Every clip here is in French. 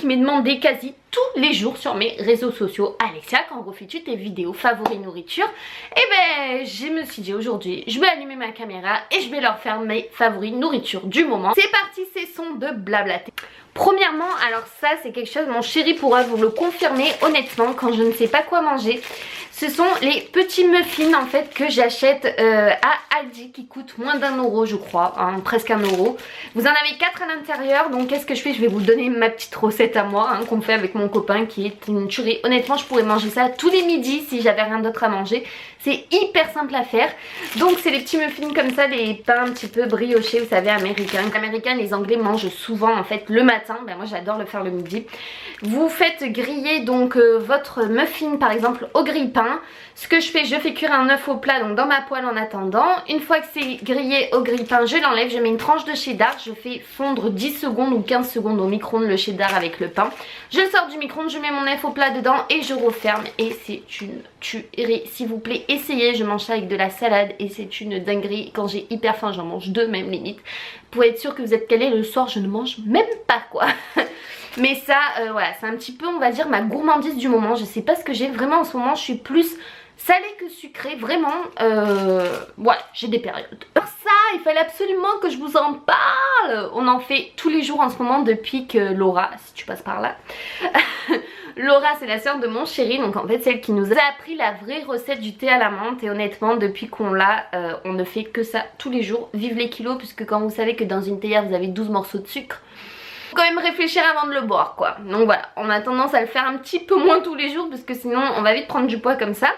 qui m'est demandé quasi tous les jours sur mes réseaux sociaux. Alexia, quand refais-tu tes vidéos favoris nourriture? Et ben je me suis dit aujourd'hui je vais allumer ma caméra et je vais leur faire mes favoris nourriture du moment. C'est parti, c'est son de blablater. Premièrement, alors ça c'est quelque chose, mon chéri pourra vous le confirmer honnêtement, quand je ne sais pas quoi manger, ce sont les petits muffins en fait que j'achète à Aldi qui coûtent moins d'1 € je crois, hein, presque 1 €. Vous en avez 4 à l'intérieur, donc qu'est-ce que je fais? Je vais vous donner ma petite recette à moi hein, qu'on fait avec mon copain qui est une tuerie. Honnêtement je pourrais manger ça tous les midis si j'avais rien d'autre à manger. C'est hyper simple à faire. Donc c'est les petits muffins comme ça, les pains un petit peu briochés, vous savez, américains. Les Américains, les Anglais mangent souvent en fait le matin. Ben, moi j'adore le faire le midi. Vous faites griller donc votre muffin par exemple au grille-pain. Ce que je fais cuire un œuf au plat donc dans ma poêle en attendant. Une fois que c'est grillé au grille-pain, je l'enlève, je mets une tranche de cheddar, je fais fondre 10 secondes ou 15 secondes au micro-ondes le cheddar avec le pain. Je le sors du micro-ondes, je mets mon œuf au plat dedans et je referme et c'est une tuerie. S'il vous plaît, essayez, je mange ça avec de la salade et c'est une dinguerie. Quand j'ai hyper faim, j'en mange 2 même limite. Pour être sûr que vous êtes calés, le soir je ne mange même pas quoi. Mais ça, voilà, c'est un petit peu, on va dire, ma gourmandise du moment. Je sais pas ce que j'ai, vraiment en ce moment, je suis plus salée que sucrée, vraiment, voilà, j'ai des périodes. Alors ça, il fallait absolument que je vous en parle. On en fait tous les jours en ce moment depuis que Laura, si tu passes par là... Laura c'est la sœur de mon chéri, donc en fait celle qui nous a appris la vraie recette du thé à la menthe. Et honnêtement depuis qu'on l'a on ne fait que ça tous les jours. Vive les kilos, puisque quand vous savez que dans une théière vous avez 12 morceaux de sucre, faut quand même réfléchir avant de le boire quoi. Donc voilà, on a tendance à le faire un petit peu moins tous les jours parce que sinon on va vite prendre du poids comme ça.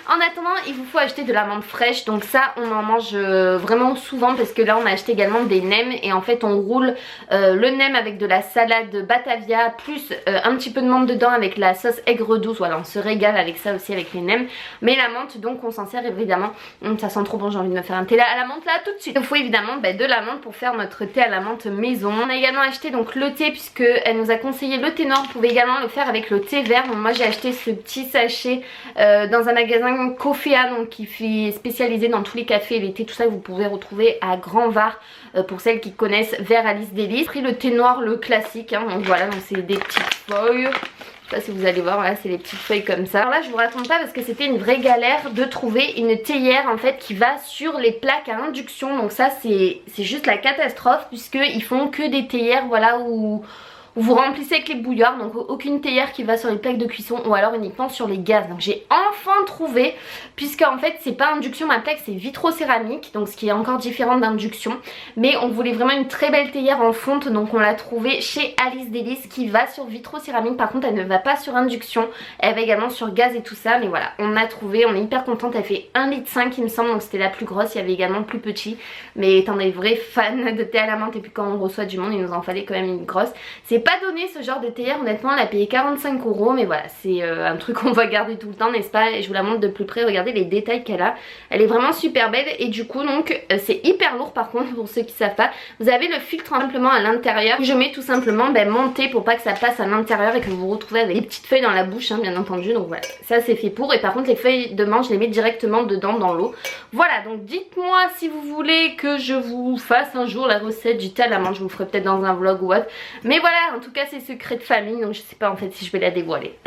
En attendant il vous faut acheter de la menthe fraîche, donc ça on en mange vraiment souvent parce que là on a acheté également des nems et en fait on roule le nem avec de la salade Batavia plus un petit peu de menthe dedans avec la sauce aigre douce. Voilà, on se régale avec ça aussi avec les nems. Mais la menthe donc on s'en sert évidemment, ça sent trop bon, j'ai envie de me faire un thé à la menthe là tout de suite. Il faut évidemment de la menthe pour faire notre thé à la menthe maison. On a également acheté donc le thé, puisque elle nous a conseillé le thé noir. Vous pouvez également le faire avec le thé vert. Donc moi j'ai acheté ce petit sachet dans un magasin Cofea, donc qui fait spécialisé dans tous les cafés et les thés, tout ça vous pouvez retrouver à Grand Var pour celles qui connaissent, vers Alice Délices. J'ai pris le thé noir, le classique hein, donc voilà, donc c'est des petites feuilles. Je sais pas si vous allez voir, voilà c'est les petites feuilles comme ça. Alors là je vous raconte pas parce que c'était une vraie galère de trouver une théière en fait qui va sur les plaques à induction. Donc ça c'est juste la catastrophe, puisqu'ils font que des théières voilà où vous remplissez avec les bouillards, donc aucune théière qui va sur les plaques de cuisson ou alors uniquement sur les gaz. Donc j'ai enfin trouvé, puisque en fait c'est pas induction ma plaque, c'est vitrocéramique, donc ce qui est encore différent d'induction. Mais on voulait vraiment une très belle théière en fonte, donc on l'a trouvée chez Alice Délices qui va sur vitrocéramique. Par contre elle ne va pas sur induction, elle va également sur gaz et tout ça. Mais voilà, on a trouvé, on est hyper contente, elle fait 1,5 litre il me semble, donc c'était la plus grosse. Il y avait également le plus petit, mais étant des vrais fans de thé à la menthe et puis quand on reçoit du monde il nous en fallait quand même une grosse. C'est pas donné ce genre de théière, honnêtement elle a payé 45 €, mais voilà c'est un truc qu'on va garder tout le temps n'est-ce pas. Et je vous la montre de plus près, regardez les détails qu'elle a, elle est vraiment super belle. Et du coup donc c'est hyper lourd par contre pour ceux qui savent pas. Vous avez le filtre simplement à l'intérieur, je mets tout simplement mon thé pour pas que ça passe à l'intérieur et que vous vous retrouvez avec des petites feuilles dans la bouche hein, bien entendu. Donc voilà, ça c'est fait pour. Et par contre les feuilles de menthe je les mets directement dedans dans l'eau. Voilà, donc dites-moi si vous voulez que je vous fasse un jour la recette du thé à la menthe, je vous ferai peut-être dans un vlog ou autre. Mais voilà, en tout cas c'est secret de famille, donc je sais pas en fait si je vais la dévoiler.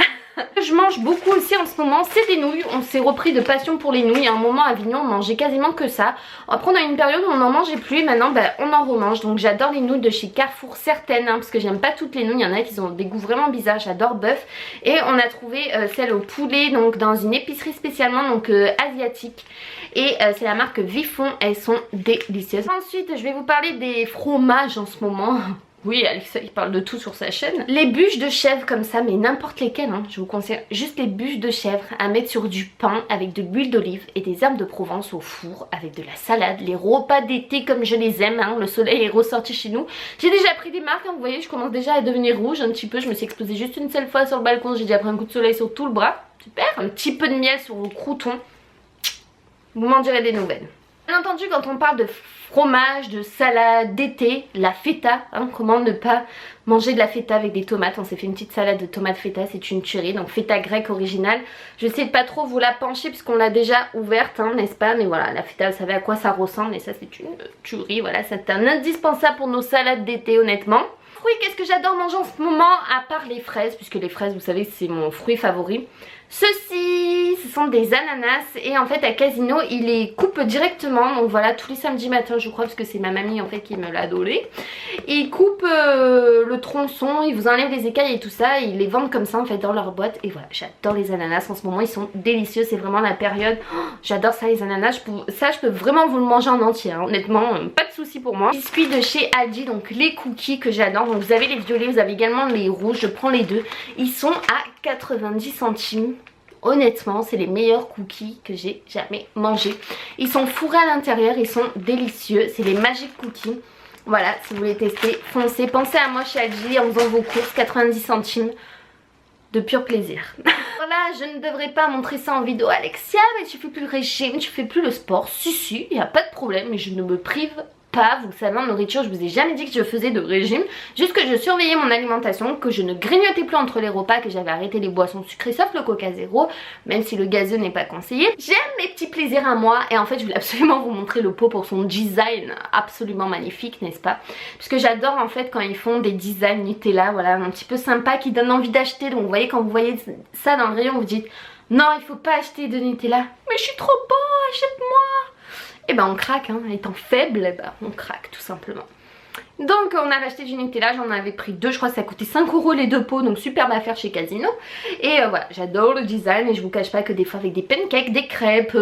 Je mange beaucoup aussi en ce moment, c'est des nouilles. On s'est repris de passion pour les nouilles. À un moment à Avignon on mangeait quasiment que ça. Après on a une période où on n'en mangeait plus et maintenant on en remange. Donc j'adore les nouilles de chez Carrefour, certaines hein, parce que j'aime pas toutes les nouilles. Il y en a qui ont des goûts vraiment bizarres, j'adore bœuf. Et on a trouvé celle au poulet donc dans une épicerie spécialement donc asiatique. Et c'est la marque Vifon, elles sont délicieuses. Ensuite je vais vous parler des fromages en ce moment. Oui, Alexa il parle de tout sur sa chaîne. Les bûches de chèvre comme ça, mais n'importe lesquelles hein. Je vous conseille juste les bûches de chèvre à mettre sur du pain avec de l'huile d'olive et des herbes de Provence au four avec de la salade. Les repas d'été comme je les aime hein. Le soleil est ressorti chez nous. J'ai déjà pris des marques hein. Vous voyez je commence déjà à devenir rouge un petit peu. Je me suis exposée juste une seule fois sur le balcon. J'ai déjà pris un coup de soleil sur tout le bras. Super. Un petit peu de miel sur vos croutons. Vous m'en direz des nouvelles. Bien entendu quand on parle de fromage, de salade, d'été, la feta, hein, comment ne pas manger de la feta avec des tomates. On s'est fait une petite salade de tomates feta, c'est une tuerie, donc feta grecque originale. Je vais essayer de pas trop vous la pencher puisqu'on l'a déjà ouverte hein, n'est-ce pas. Mais voilà, la feta vous savez à quoi ça ressemble et ça c'est une tuerie. Voilà, c'est un indispensable pour nos salades d'été honnêtement. Fruits, qu'est-ce que j'adore manger en ce moment à part les fraises, puisque les fraises vous savez c'est mon fruit favori. Ceci, ce sont des ananas et en fait à Casino il les coupe directement, donc voilà, tous les samedis matins je crois, parce que c'est ma mamie en fait qui me l'a donné. Ils coupent le tronçon, ils vous enlèvent les écailles et tout ça, et ils les vendent comme ça en fait dans leur boîte. Et voilà, j'adore les ananas en ce moment, ils sont délicieux, c'est vraiment la période. Oh, j'adore ça les ananas, je peux vraiment vous le manger en entier hein. Honnêtement, pas de souci pour moi. Biscuits de chez Aldi, donc les cookies que j'adore, donc vous avez les violets, vous avez également les rouges, je prends les deux. Ils sont à 90 centimes. Honnêtement c'est les meilleurs cookies que j'ai jamais mangés. Ils sont fourrés à l'intérieur, ils sont délicieux, c'est les Magic Cookies. Voilà, si vous voulez tester, foncez, pensez à moi chez Aldi en faisant vos courses, 90 centimes de pur plaisir. Voilà, je ne devrais pas montrer ça en vidéo. Alexia, mais tu fais plus le régime, tu fais plus le sport. Si, il n'y a pas de problème, mais je ne me prive pas, vous le savez en nourriture, je vous ai jamais dit que je faisais de régime, juste que je surveillais mon alimentation, que je ne grignotais plus entre les repas, que j'avais arrêté les boissons sucrées sauf le coca zéro, même si le gazeux n'est pas conseillé. J'aime mes petits plaisirs à moi et en fait je voulais absolument vous montrer le pot pour son design absolument magnifique, n'est-ce pas? Parce que j'adore en fait quand ils font des designs Nutella, voilà, un petit peu sympa qui donnent envie d'acheter. Donc vous voyez, quand vous voyez ça dans le rayon vous dites non il faut pas acheter de Nutella, mais je suis trop beau, achète-moi. Et ben on craque hein, étant faible, et ben on craque tout simplement. Donc on avait acheté du Nutella, j'en avais pris deux, je crois que ça coûtait 5 € les deux pots, donc superbe affaire chez Casino. Et voilà, j'adore le design et je vous cache pas que des fois avec des pancakes, des crêpes,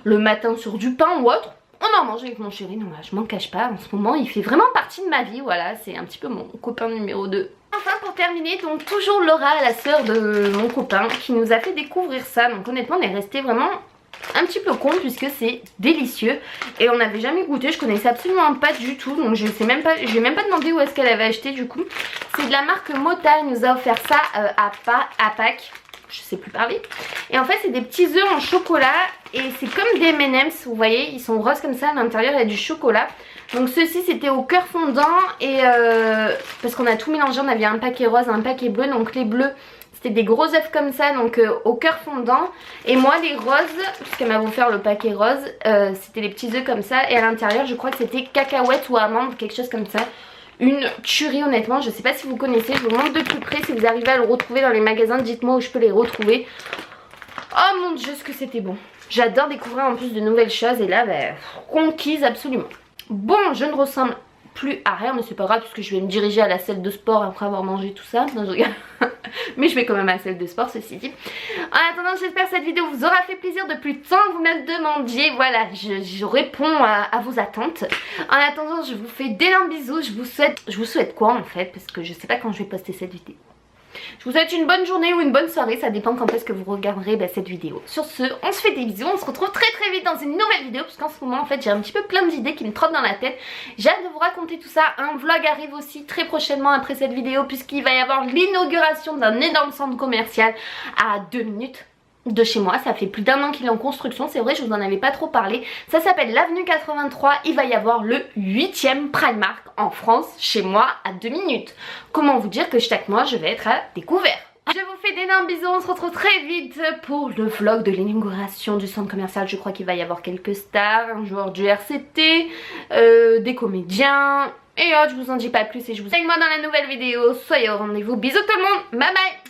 le matin sur du pain ou autre, on en mange avec mon chéri, donc là je m'en cache pas, en ce moment il fait vraiment partie de ma vie, voilà, c'est un petit peu mon copain numéro 2. Enfin pour terminer, donc toujours Laura, la sœur de mon copain, qui nous a fait découvrir ça, donc honnêtement on est resté vraiment un petit peu con puisque c'est délicieux et on n'avait jamais goûté, je connaissais absolument pas du tout, donc je sais même pas, je lui ai même pas demandé où est-ce qu'elle avait acheté du coup. C'est de la marque Mota, elle nous a offert ça à Pâques, je sais plus parler. Et en fait c'est des petits œufs en chocolat et c'est comme des M&M's, vous voyez, ils sont roses comme ça, à l'intérieur il y a du chocolat. Donc ceux-ci c'était au cœur fondant et parce qu'on a tout mélangé, on avait un paquet rose, un paquet bleu, donc les bleus c'était des gros œufs comme ça, donc au cœur fondant. Et moi les roses, puisqu'elle m'a offert le paquet rose, c'était les petits œufs comme ça. Et à l'intérieur je crois que c'était cacahuètes ou amandes, quelque chose comme ça. Une tuerie honnêtement, je sais pas si vous connaissez, je vous montre de plus près. Si vous arrivez à le retrouver dans les magasins, dites-moi où je peux les retrouver. Oh mon dieu ce que c'était bon. J'adore découvrir en plus de nouvelles choses et là bah, conquise absolument. Bon, je ne ressemble plus à rien, mais c'est pas grave puisque je vais me diriger à la salle de sport après avoir mangé tout ça. Non, je regarde. Mais je vais quand même à la salle de sport ceci dit. En attendant j'espère que cette vidéo vous aura fait plaisir depuis le temps que vous me le demandiez. Voilà, je réponds à vos attentes. En attendant je vous fais d'énormes bisous. Je vous souhaite quoi en fait, parce que je sais pas quand je vais poster cette vidéo. Je vous souhaite une bonne journée ou une bonne soirée, ça dépend quand est-ce que vous regarderez cette vidéo. Sur ce, on se fait des bisous, on se retrouve très très vite dans une nouvelle vidéo, parce qu'en ce moment en fait j'ai un petit peu plein d'idées qui me trottent dans la tête. J'ai hâte de vous raconter tout ça. Un vlog arrive aussi très prochainement après cette vidéo, puisqu'il va y avoir l'inauguration d'un énorme centre commercial à 2 minutes de chez moi. Ça fait plus d'1 an qu'il est en construction, c'est vrai je vous en avais pas trop parlé. Ça s'appelle l'avenue 83, il va y avoir le 8e Primark en France, chez moi à 2 minutes. Comment vous dire que chaque mois je vais être à découvert. Je vous fais d'énormes bisous, on se retrouve très vite pour le vlog de l'inauguration du centre commercial. Je crois qu'il va y avoir quelques stars, un joueur du RCT, des comédiens et autres, je vous en dis pas plus et je vous dis avec moi dans la nouvelle vidéo. Soyez au rendez-vous, bisous tout le monde, bye bye.